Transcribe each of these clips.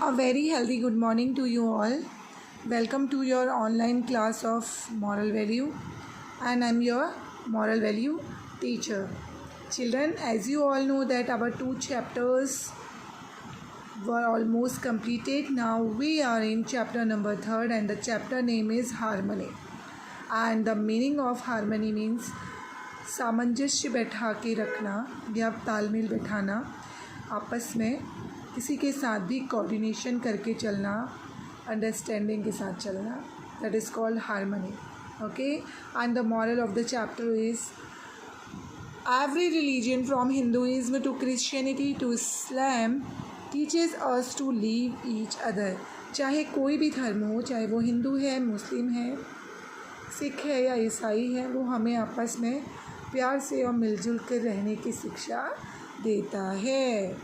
A very healthy good morning to you all. Welcome to your online class of moral value, and I'm your moral value teacher. Children, as you all know that our 2 chapters were almost completed. Now we are in chapter number 3 and the chapter name is harmony. And the meaning of harmony means सामंजस्य बैठा के रखना या तालमेल बैठाना, आपस में किसी के साथ भी कोऑर्डिनेशन करके चलना, अंडरस्टैंडिंग के साथ चलना, that is called harmony. Okay, and the moral of the chapter is every religion from Hinduism to Christianity to Islam teaches us to leave each other. चाहे कोई भी धर्म हो, चाहे वो हिंदू है, मुस्लिम है, सिख है या ईसाई है, वो हमें आपस में प्यार से और मिलजुल कर रहने की शिक्षा देता है.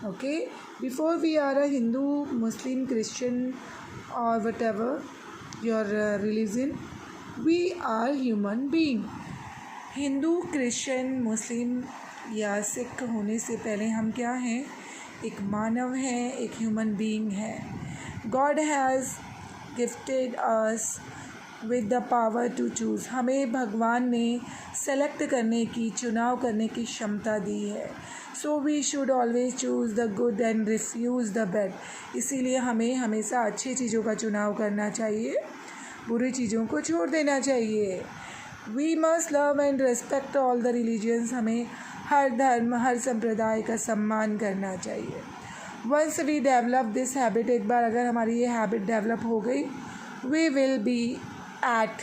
Okay, before we are a Hindu, Muslim, Christian और whatever your religion, we are human being. Hindu, Christian, Muslim या सिख होने से पहले हम क्या हैं? एक मानव हैं, एक ह्यूमन बीइंग है. God has gifted us with the power to choose. हमें भगवान ने सेलेक्ट करने की, चुनाव करने की क्षमता दी है. So we should always choose the good and refuse the bad. इसीलिए हमें हमेशा अच्छी चीज़ों का चुनाव करना चाहिए, बुरी चीज़ों को छोड़ देना चाहिए. We must love and respect all the religions. हमें हर धर्म, हर संप्रदाय का सम्मान करना चाहिए. Once we develop this habit, एक बार अगर हमारी ये हैबिट डेवलप हो गई, we will be at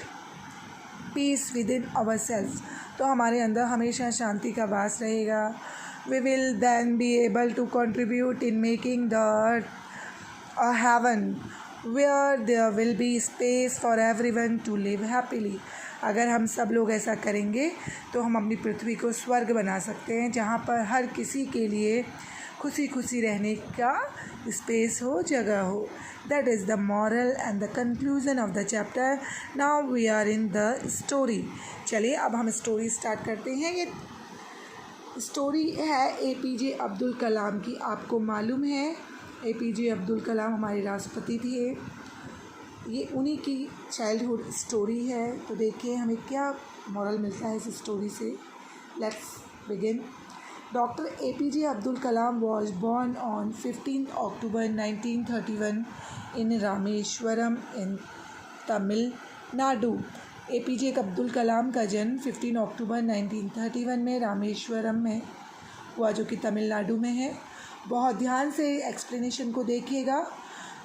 peace with in our self. तो हमारे अंदर हमेशा शांति का वास रहेगा. We will then be able to contribute in making the earth a heaven where there will be space for everyone to live happily. अगर हम सब लोग ऐसा करेंगे तो हम अपनी पृथ्वी को स्वर्ग बना सकते हैं, जहाँ पर हर किसी के लिए खुशी खुशी रहने का स्पेस हो, जगह हो. That is the moral and the conclusion of the chapter. Now we are in the story. चलिए अब हम स्टोरी स्टार्ट करते हैं. ये स्टोरी है APJ अब्दुल कलाम की. आपको मालूम है APJ अब्दुल कलाम हमारे राष्ट्रपति थे. ये उन्हीं की चाइल्डहुड स्टोरी है. तो देखिए हमें क्या मॉरल मिलता है इस स्टोरी से. Let's begin. Dr. APJ Abdul Kalam was born on 15th October 1931 in Rameshwaram in Tamil Nadu. APJ Abdul Kalam का जन्म 15 अक्टूबर 1931 में रामेश्वरम में हुआ, जो कि तमिलनाडु में है. बहुत ध्यान से एक्सप्लेनेशन को देखिएगा.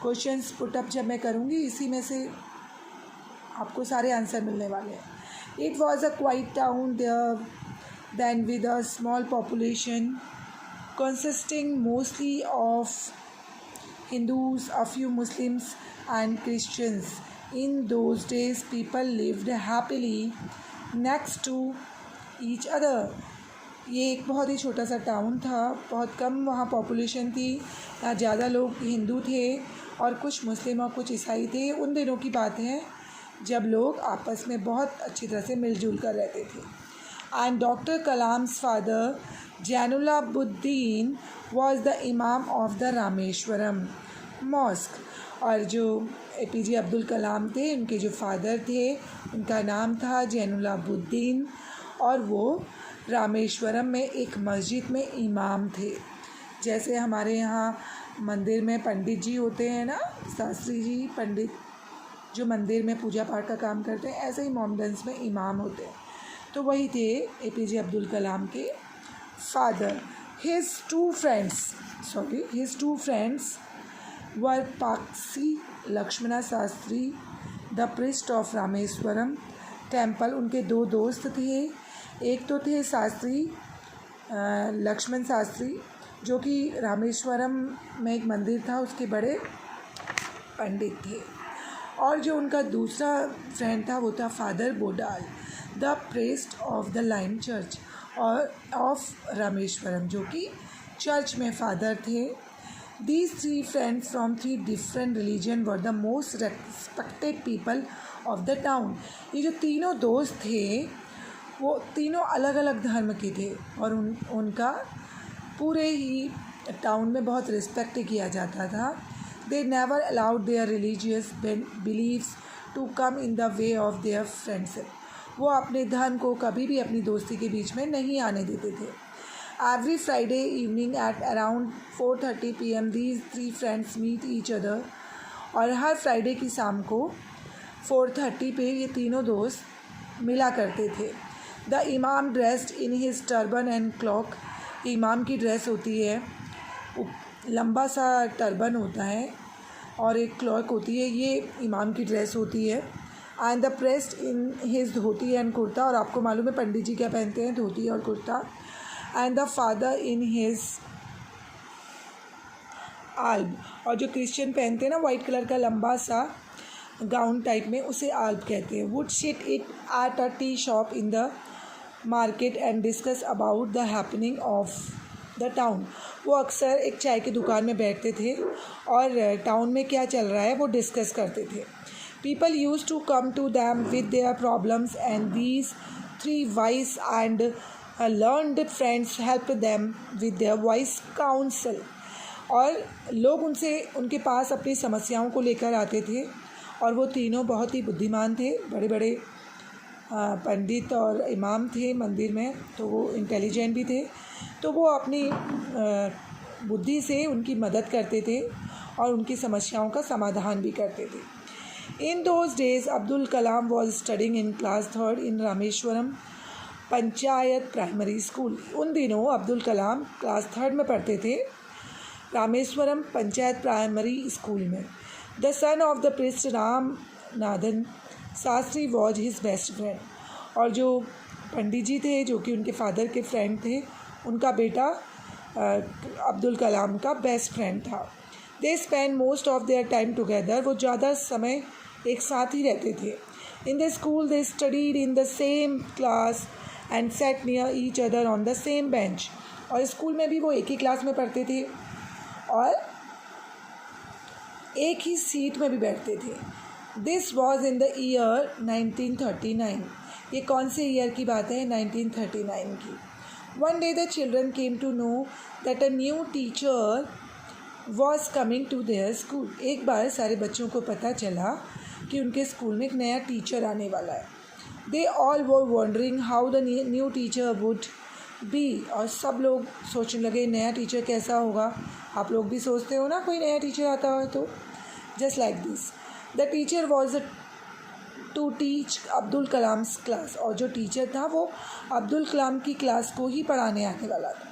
क्वेश्चंस पुटअप जब मैं करूँगी, इसी में से आपको सारे आंसर मिलने वाले हैं. It was a quiet town there then with a small population consisting mostly of Hindus, a few Muslims and Christians. In those days people lived happily next to each other. ये एक बहुत ही छोटा सा town था, बहुत कम वहाँ population थी. यहाँ ज़्यादा लोग हिंदू थे और कुछ मुस्लिम और कुछ ईसाई थे. उन दिनों की बात है जब लोग आपस में बहुत अच्छी तरह से मिलजुल कर रहते थे. And Dr. Kalam's father Jainulabuddin was the imam of the Rameshwaram mosque. और जो APJ अब्दुल कलाम थे, उनके जो फादर थे, उनका नाम था जैनुलाबुद्दीन, और वो रामेश्वरम में एक मस्जिद में इमाम थे. जैसे हमारे यहाँ मंदिर में पंडित जी होते हैं ना, शास्त्री जी, पंडित जो मंदिर में पूजा पाठ का काम करते हैं, ऐसे ही मोहम्मदन्स में इमाम होते हैं. तो वही थे APJ अब्दुल कलाम के father. His two friends were Pakshi Lakshmana Shastri, the priest of Rameswaram temple. उनके 2 दोस्त थे. एक तो थे शास्त्री लक्ष्मण शास्त्री, जो कि रामेश्वरम में एक मंदिर था, उसके बड़े पंडित थे. और जो उनका दूसरा फ्रेंड था वो था father Bodal, the priest of the line church और ऑफ रामेश्वरम, जो कि चर्च में फादर थे. These 3 friends from 3 different religion were the most respected people of the town. ये जो तीनों दोस्त थे वो तीनों अलग अलग धर्म के थे और उनका पूरे ही टाउन में बहुत रिस्पेक्ट किया जाता था. They never allowed their religious beliefs to come in the way of their friendship. वो अपने धर्म को कभी भी अपनी दोस्ती के बीच में नहीं आने देते थे. Every Friday evening at around 4:30 p.m. these three friends meet each other. और हर फ्राइडे की शाम को 4:30 पे ये तीनों दोस्त मिला करते थे. द इमाम dressed in his turban and clock. इमाम की ड्रेस होती है, लंबा सा टर्बन होता है और एक क्लॉक होती है, ये इमाम की ड्रेस होती है. And the priest in his dhoti and kurta. और आपको मालूम है पंडित जी क्या पहनते हैं, धोती और kurta. And the father in his alb. और जो क्रिश्चियन पहनते हैं ना वाइट कलर का लंबा सा गाउन टाइप में, उसे आल्ब कहते हैं. Would sit it at a tea shop in the market and discuss about the happening of the town. वो अक्सर एक चाय की दुकान में बैठते थे और टाउन में क्या चल रहा है वो डिस्कस करते थे. People use to come to them with their problems and these three wise and learned friends help them with their wise counsel. और लोग उनके पास अपनी समस्याओं को लेकर आते थे और वो तीनों बहुत ही बुद्धिमान थे, बड़े बड़े पंडित और इमाम थे मंदिर में, तो वो इंटेलिजेंट भी थे. तो वो अपनी बुद्धि से उनकी मदद करते थे और उनकी समस्याओं का समाधान भी करते थे. In those days Abdul Kalam was studying in class 3rd in Rameswaram panchayat primary school. उन दिनों अब्दुल कलाम क्लास 3rd में पढ़ते थे रामेश्वरम पंचायत प्राइमरी स्कूल में. The son of the priest Ram Nathan Shastri was his best friend. और जो पंडित जी थे जो कि उनके फादर के फ्रेंड थे, उनका बेटा अब्दुल कलाम का बेस्ट फ्रेंड था. They spend most of their time together. वो ज़्यादा समय एक साथ ही रहते थे. In the school they studied in the same class and set near each other on the same bench. और स्कूल में भी वो एक ही क्लास में पढ़ते थे और एक ही सीट में भी बैठते थे. This was in the year 1939. ये कौन से ईयर की बात है? 1939 की. One day the children came to know that a new teacher was coming to their school. एक बार सारे बच्चों को पता चला कि उनके स्कूल में एक नया टीचर आने वाला है. They all were wondering how the new teacher would be. और सब लोग सोचने लगे नया टीचर कैसा होगा. आप लोग भी सोचते हो ना कोई नया टीचर आता हो तो. Just like this the teacher was to teach Abdul Kalam's class. और जो टीचर था वो अब्दुल कलाम की क्लास को ही पढ़ाने आने वाला था.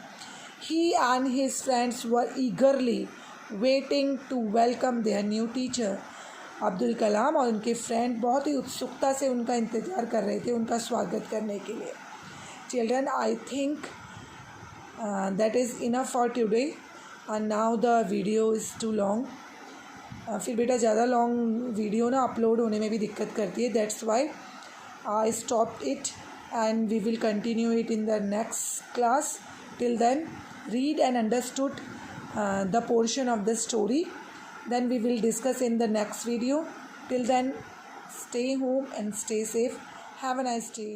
He and his friends were eagerly waiting to welcome their new teacher. Abdul Kalam और उनके फ्रेंड बहुत ही उत्सुकता से उनका इंतज़ार कर रहे थे उनका स्वागत करने के लिए. Children, I think that is enough for today. And now the video is too long. फिर बेटा ज़्यादा लॉन्ग वीडियो ना अपलोड होने में भी दिक्कत करती है. That's why I stopped it and we will continue it in the next class. Till then, read and understood the portion of the story. Then we will discuss in the next video. Till then, stay home and stay safe. Have a nice day.